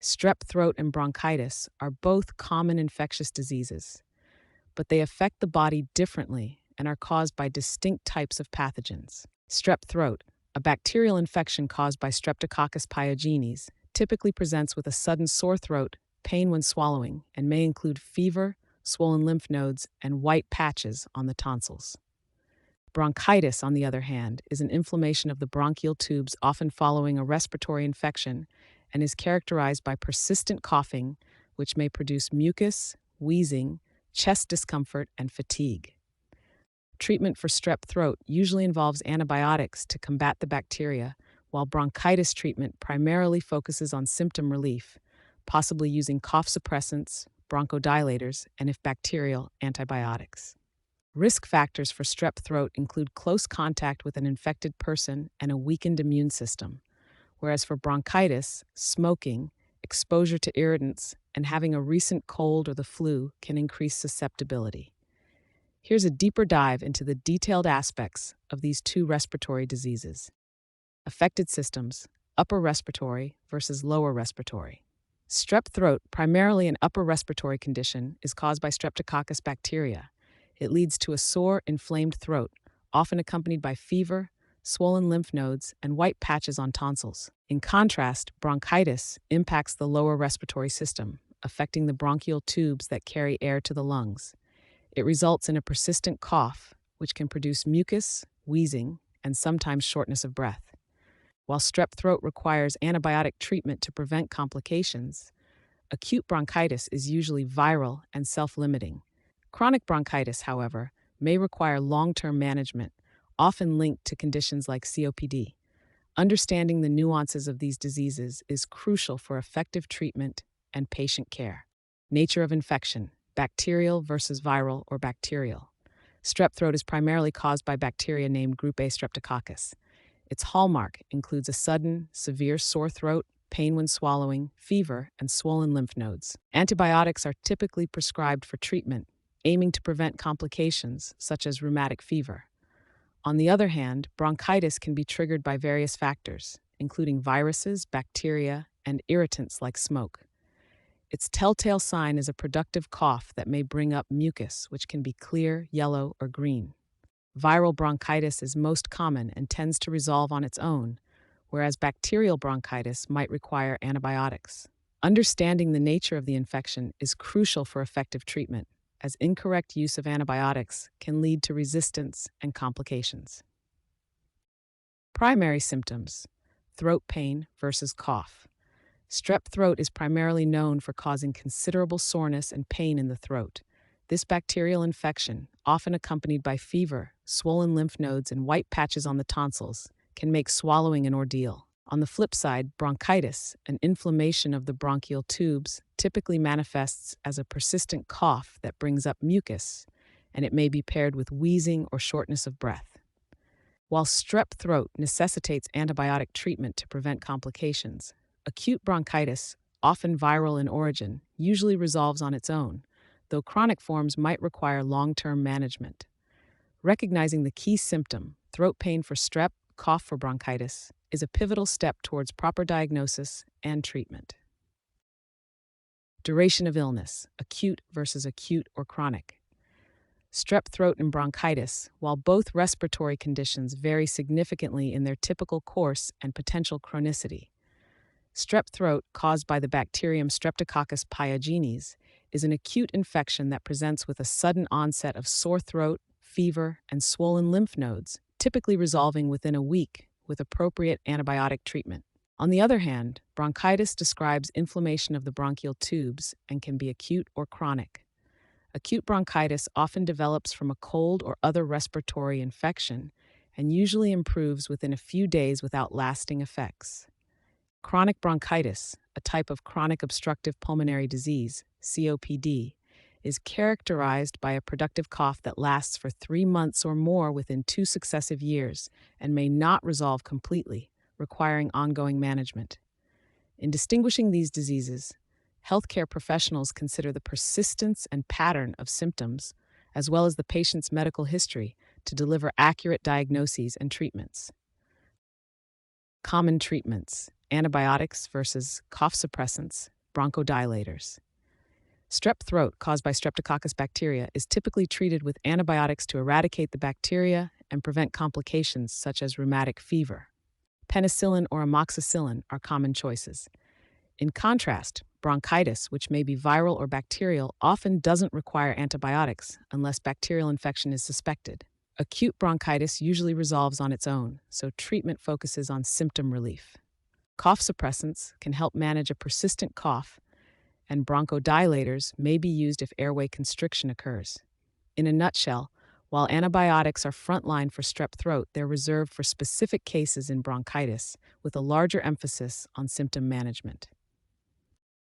Strep throat and bronchitis are both common infectious diseases, but they affect the body differently and are caused by distinct types of pathogens. Strep throat, a bacterial infection caused by Streptococcus pyogenes, typically presents with a sudden sore throat, pain when swallowing, and may include fever, swollen lymph nodes, and white patches on the tonsils. Bronchitis, on the other hand, is an inflammation of the bronchial tubes often following a respiratory infection and is characterized by persistent coughing, which may produce mucus, wheezing, chest discomfort, and fatigue. Treatment for strep throat usually involves antibiotics to combat the bacteria, while bronchitis treatment primarily focuses on symptom relief, possibly using cough suppressants, bronchodilators, and, if bacterial, antibiotics. Risk factors for strep throat include close contact with an infected person and a weakened immune system, whereas for bronchitis, smoking, exposure to irritants, and having a recent cold or the flu can increase susceptibility. Here's a deeper dive into the detailed aspects of these two respiratory diseases. Affected systems: upper respiratory versus lower respiratory. Strep throat, primarily an upper respiratory condition, is caused by Streptococcus bacteria. It leads to a sore, inflamed throat, often accompanied by fever, swollen lymph nodes, and white patches on tonsils. In contrast, bronchitis impacts the lower respiratory system, affecting the bronchial tubes that carry air to the lungs. It results in a persistent cough, which can produce mucus, wheezing, and sometimes shortness of breath. While strep throat requires antibiotic treatment to prevent complications, acute bronchitis is usually viral and self-limiting. Chronic bronchitis, however, may require long-term management, often linked to conditions like COPD. Understanding the nuances of these diseases is crucial for effective treatment and patient care. Nature of infection: bacterial versus viral or bacterial. Strep throat is primarily caused by bacteria named Group A Streptococcus. Its hallmark includes a sudden, severe sore throat, pain when swallowing, fever, and swollen lymph nodes. Antibiotics are typically prescribed for treatment, aiming to prevent complications such as rheumatic fever. On the other hand, bronchitis can be triggered by various factors, including viruses, bacteria, and irritants like smoke. Its telltale sign is a productive cough that may bring up mucus, which can be clear, yellow, or green. Viral bronchitis is most common and tends to resolve on its own, whereas bacterial bronchitis might require antibiotics. Understanding the nature of the infection is crucial for effective treatment, as incorrect use of antibiotics can lead to resistance and complications. Primary symptoms: throat pain versus cough. Strep throat is primarily known for causing considerable soreness and pain in the throat. This bacterial infection, often accompanied by fever, swollen lymph nodes, and white patches on the tonsils, can make swallowing an ordeal. On the flip side, bronchitis, an inflammation of the bronchial tubes, typically manifests as a persistent cough that brings up mucus, and it may be paired with wheezing or shortness of breath. While strep throat necessitates antibiotic treatment to prevent complications, acute bronchitis, often viral in origin, usually resolves on its own, though chronic forms might require long-term management. Recognizing the key symptom, throat pain for strep, cough for bronchitis, is a pivotal step towards proper diagnosis and treatment. Duration of illness: acute versus acute or chronic. Strep throat and bronchitis, while both respiratory conditions vary significantly in their typical course and potential chronicity. Strep throat, caused by the bacterium Streptococcus pyogenes, is an acute infection that presents with a sudden onset of sore throat, fever, and swollen lymph nodes, typically resolving within a week with appropriate antibiotic treatment. On the other hand, bronchitis describes inflammation of the bronchial tubes and can be acute or chronic. Acute bronchitis often develops from a cold or other respiratory infection and usually improves within a few days without lasting effects. Chronic bronchitis, a type of chronic obstructive pulmonary disease, COPD, is characterized by a productive cough that lasts for 3 months or more within 2 successive years and may not resolve completely, requiring ongoing management. In distinguishing these diseases, healthcare professionals consider the persistence and pattern of symptoms, as well as the patient's medical history, to deliver accurate diagnoses and treatments. Common treatments: antibiotics versus cough suppressants, bronchodilators. Strep throat caused by Streptococcus bacteria is typically treated with antibiotics to eradicate the bacteria and prevent complications such as rheumatic fever. Penicillin or amoxicillin are common choices. In contrast, bronchitis, which may be viral or bacterial, often doesn't require antibiotics unless bacterial infection is suspected. Acute bronchitis usually resolves on its own, so treatment focuses on symptom relief. Cough suppressants can help manage a persistent cough, and bronchodilators may be used if airway constriction occurs. In a nutshell, while antibiotics are frontline for strep throat, they're reserved for specific cases in bronchitis, with a larger emphasis on symptom management.